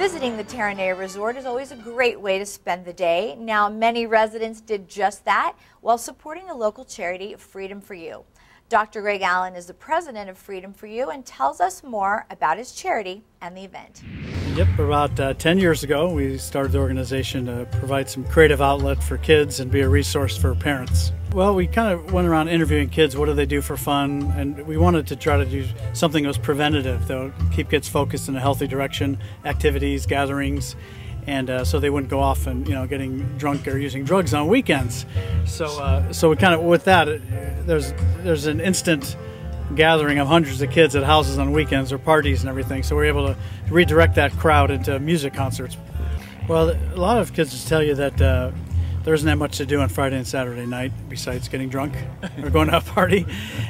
Visiting the Terranea Resort is always a great way to spend the day. Now, many residents did just that while supporting the local charity Freedom for You. Dr. Greg Allen is the president of Freedom for You and tells us more about his charity and the event. Yep, about 10 years ago, we started the organization to provide some creative outlet for kids and be a resource for parents. Well, we kind of went around interviewing kids, what do they do for fun, and we wanted to try to do something that was preventative, that would keep kids focused in a healthy direction, activities, gatherings, and so they wouldn't go off and, getting drunk or using drugs on weekends. So we kind of, with that, there's an instant gathering of hundreds of kids at houses on weekends or parties and everything, so we're able to redirect that crowd into music concerts. Well, a lot of kids just tell you that there isn't that much to do on Friday and Saturday night besides getting drunk or going to a party,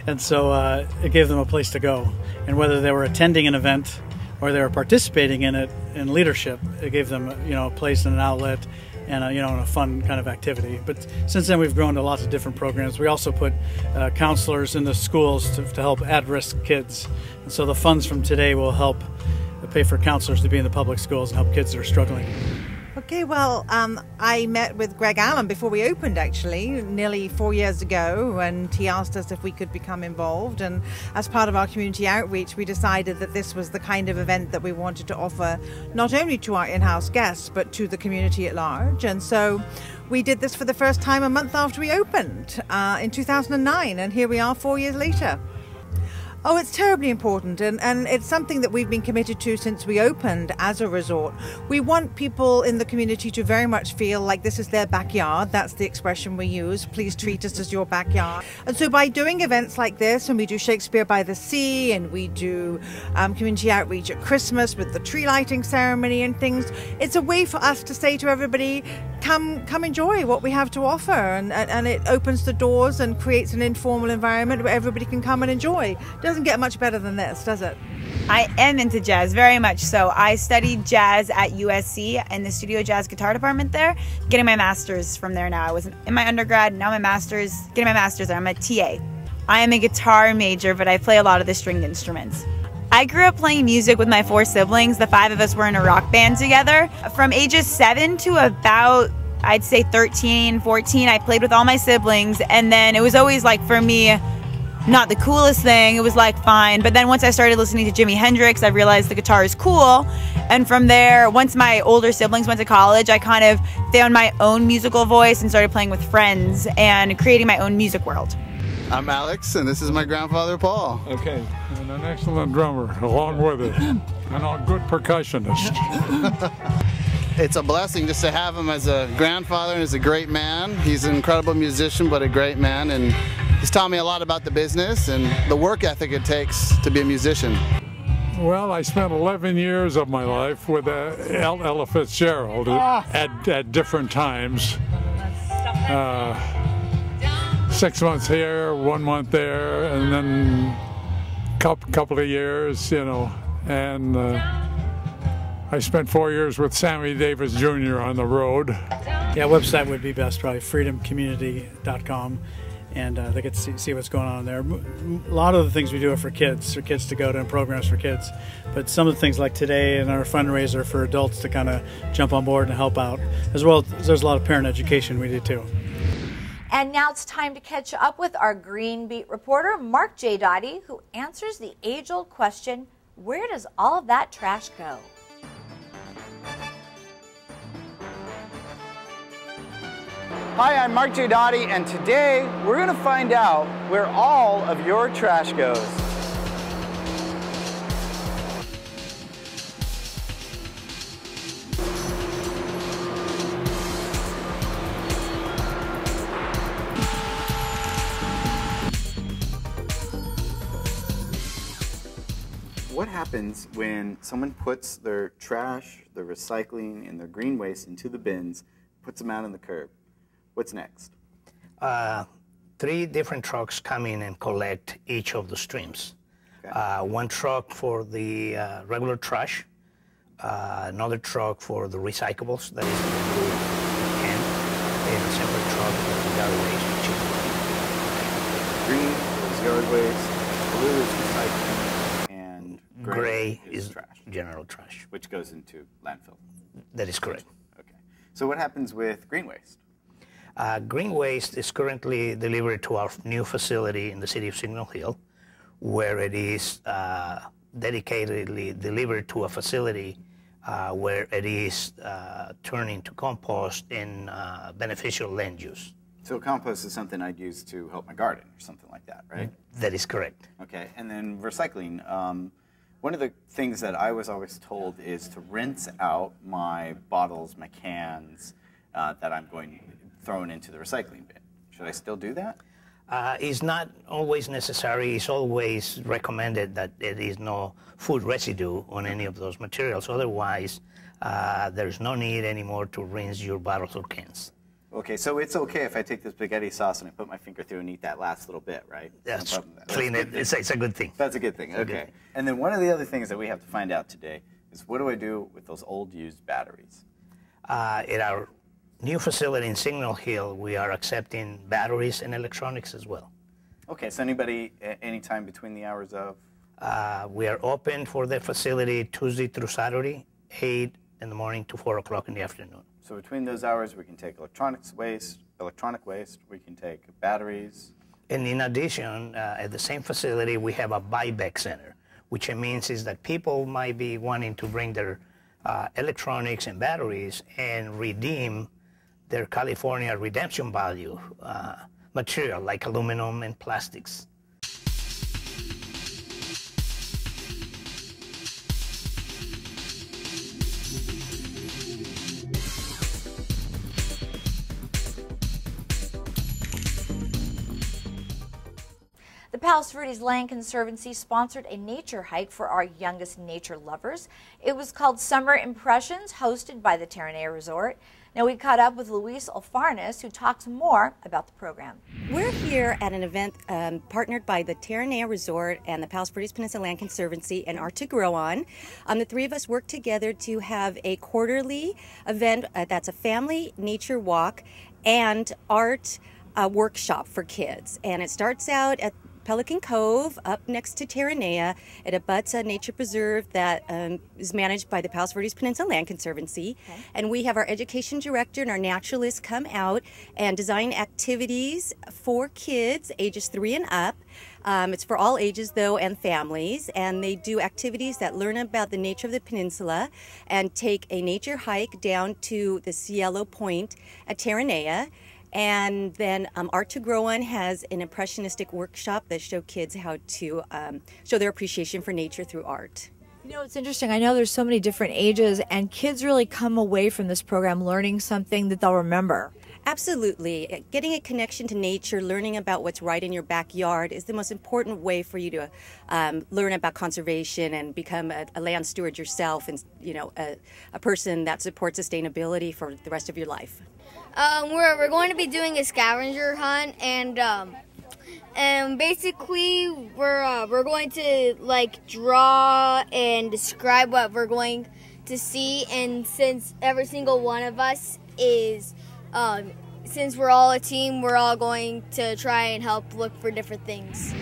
and so it gave them a place to go. And whether they were attending an event or they were participating in it in leadership, it gave them a place and an outlet and a fun kind of activity. But since then we've grown to lots of different programs. We also put counselors in the schools to help at-risk kids. And so the funds from today will help pay for counselors to be in the public schools and help kids that are struggling. Okay, well, I met with Greg Allen before we opened, actually, nearly 4 years ago, and he asked us if we could become involved. And as part of our community outreach, we decided that this was the kind of event that we wanted to offer not only to our in-house guests, but to the community at large. And so we did this for the first time a month after we opened in 2009, and here we are 4 years later. Oh, it's terribly important, and it's something that we've been committed to since we opened as a resort. We want people in the community to very much feel like this is their backyard. That's the expression we use. Please treat us as your backyard. And so by doing events like this, and we do Shakespeare by the Sea, and we do community outreach at Christmas with the tree lighting ceremony and things, it's a way for us to say to everybody, come enjoy what we have to offer, and it opens the doors and creates an informal environment where everybody can come and enjoy. Doesn't get much better than this, does it? I am into jazz, very much so. I studied jazz at USC in the studio jazz guitar department there, getting my master's from there now. I was in my undergrad, now my master's, getting my master's there. I'm a TA. I am a guitar major, but I play a lot of the stringed instruments. I grew up playing music with my 4 siblings. The 5 of us were in a rock band together. From ages 7 to about, I'd say 13, 14, I played with all my siblings, and then it was always like, for me, not the coolest thing. It was like fine, but then once I started listening to Jimi Hendrix, I realized the guitar is cool. And from there, once my older siblings went to college, I kind of found my own musical voice and started playing with friends and creating my own music world. I'm Alex, and this is my grandfather Paul. Okay, and an excellent drummer along with it, and a good percussionist. It's a blessing just to have him as a grandfather, and he's a great man. He's an incredible musician, but a great man, and he's taught me a lot about the business and the work ethic it takes to be a musician. Well, I spent 11 years of my life with Ella Fitzgerald at different times. 6 months here, 1 month there, and then couple of years, and I spent 4 years with Sammy Davis Jr. on the road. Yeah, website would be best, probably freedomcommunity.com. And they get to see what's going on there. A lot of the things we do are for kids to go to, and programs for kids. But some of the things like today and our fundraiser for adults to kind of jump on board and help out. As well, there's a lot of parent education we do too. And now it's time to catch up with our Green Beat reporter, Mark J. Dottie, who answers the age-old question, where does all of that trash go? Hi, I'm Mark J. Dottie, and today we're going to find out where all of your trash goes. What happens when someone puts their trash, their recycling, and their green waste into the bins, puts them out on the curb? What's next? 3 different trucks come in and collect each of the streams. Okay. 1 truck for the regular trash, another truck for the recyclables, that is the blue can, and a separate truck for the yard waste, which is green is yard waste, blue is recycling, and Gray is trash. General trash. Which goes into landfill. That is correct. Okay. So what happens with green waste? Green waste is currently delivered to our new facility in the city of Signal Hill, where it is dedicatedly delivered to a facility where it is turned into compost in beneficial land use. So compost is something I'd use to help my garden or something like that, right? That is correct. Okay, and then recycling. One of the things that I was always told is to rinse out my bottles, my cans that I'm throwing into the recycling bin. Should I still do that? It's not always necessary. It's always recommended that there is no food residue on any of those materials. Otherwise, there's no need anymore to rinse your bottles or cans. Okay, so it's okay if I take the spaghetti sauce and I put my finger through and eat that last little bit, right? That's clean it. It's a good thing. That's a good thing, okay. And then one of the other things that we have to find out today is what do I do with those old used batteries? At our new facility in Signal Hill, we are accepting batteries and electronics as well. Okay, so anybody, anytime between the hours of? We are open for the facility Tuesday through Saturday, 8 in the morning to 4 o'clock in the afternoon. So between those hours, we can take electronic waste, we can take batteries. And in addition, at the same facility, we have a buyback center, which it means is that people might be wanting to bring their electronics and batteries and redeem their California redemption value material like aluminum and plastics. The Palos Verdes Land Conservancy sponsored a nature hike for our youngest nature lovers. It was called Summer Impressions, hosted by the Terranea Resort. Now we caught up with Luis Alfarnes, who talks more about the program. We're here at an event partnered by the Terranea Resort and the Palos Verdes Peninsula Land Conservancy and Art to Grow On. The three of us work together to have a quarterly event that's a family nature walk and art workshop for kids. And it starts out at Pelican Cove, up next to Terranea. It abuts a nature preserve that is managed by the Palos Verdes Peninsula Land Conservancy. Okay. And we have our education director and our naturalists come out and design activities for kids ages 3 and up. It's for all ages, though, and families, and they do activities that learn about the nature of the peninsula and take a nature hike down to the Cielo Point at Terranea. And then Art to Grow On has an impressionistic workshop that show kids how to show their appreciation for nature through art. You know, it's interesting. I know there's so many different ages, and kids really come away from this program learning something that they'll remember. Absolutely. Getting a connection to nature, learning about what's right in your backyard is the most important way for you to learn about conservation and become a land steward yourself and, you know, a person that supports sustainability for the rest of your life. We're going to be doing a scavenger hunt, and basically we're going to like draw and describe what we're going to see, and since every single one of us is since we're all a team, we're all going to try and help look for different things.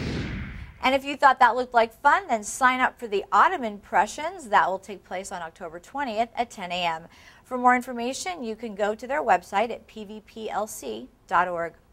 And if you thought that looked like fun, then sign up for the Autumn Impressions. That will take place on October 20th at 10 a.m. For more information, you can go to their website at pvplc.org.